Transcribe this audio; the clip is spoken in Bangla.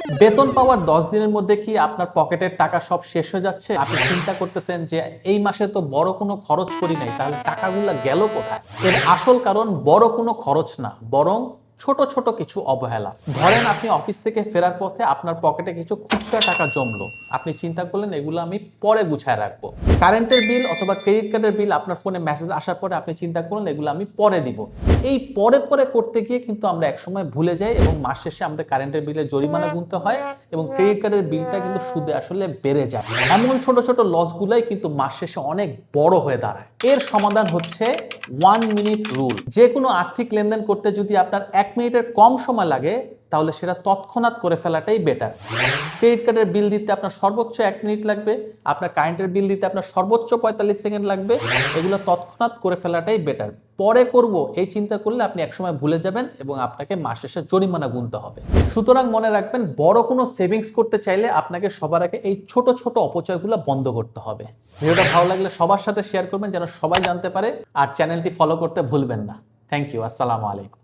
বেতন পাওয়ার 10 দিনের মধ্যে কি আপনার পকেটের টাকা সব শেষ হয়ে যাচ্ছে? আপনি চিন্তা করতেছেন যে এই মাসে তো বড় কোনো খরচ করি নাই, তাহলে টাকাগুলা গেল কোথায়? এর আসল কারণ বড় কোনো খরচ না, বরং ছোট ছোট কিছু অবহেলা। ধরেন আপনি অফিস থেকে ফেরার পথে আপনার পকেটে কিছু খুচরা টাকা জমলো, আপনি চিন্তা করলেন এগুলো আমি পরে গুছায় রাখবো। কারেন্টের বিল অথবা ক্রেডিট কার্ডের বিল আপনার ফোনে মেসেজ আসার পরে আপনি চিন্তা করলেন এগুলো আমি পরে দিব। এই পরে পরে করতে গিয়ে কিন্তু আমরা একসময় ভুলে যাই এবং মাস শেষে আমাদের কারেন্টের বিলের জরিমানা গুনতে হয় এবং ক্রেডিট কার্ডের বিলটা কিন্তু সুদে আসলে বেড়ে যায়। এমন ছোট ছোট লসগুলাই কিন্তু মাস শেষে অনেক বড় হয়ে দাঁড়ায়। এর সমাধান হচ্ছে 1 মিনিট রুল। যে কোনো আর্থিক লেনদেন করতে যদি আপনার 1 মিনিটের কম সময় লাগে, তাহলে সেটা তৎক্ষণাৎ করে ফেলাটাই বেটার। ক্রেডিট কার্ডের বিল দিতে আপনার সর্বোচ্চ 1 মিনিট লাগবে, আপনার কারেন্টের বিল দিতে আপনার সর্বোচ্চ 45 সেকেন্ড লাগবে। এগুলো তৎক্ষণাৎ করে ফেলাটাই বেটার। পরে করব এই চিন্তা করলে আপনি একসময় ভুলে যাবেন এবং আপনাকে মাস শেষে জরিমানা গুনতে হবে। সুতরাং মনে রাখবেন, বড় কোনো সেভিংস করতে চাইলে আপনাকে সবার আগে এই ছোট ছোট অপচয়গুলো বন্ধ করতে হবে। ভিডিওটা ভালো লাগলে সবার সাথে শেয়ার করবেন যেন সবাই জানতে পারে, আর চ্যানেলটি ফলো করতে ভুলবেন না। Thank you. আসসালামু আলাইকুম।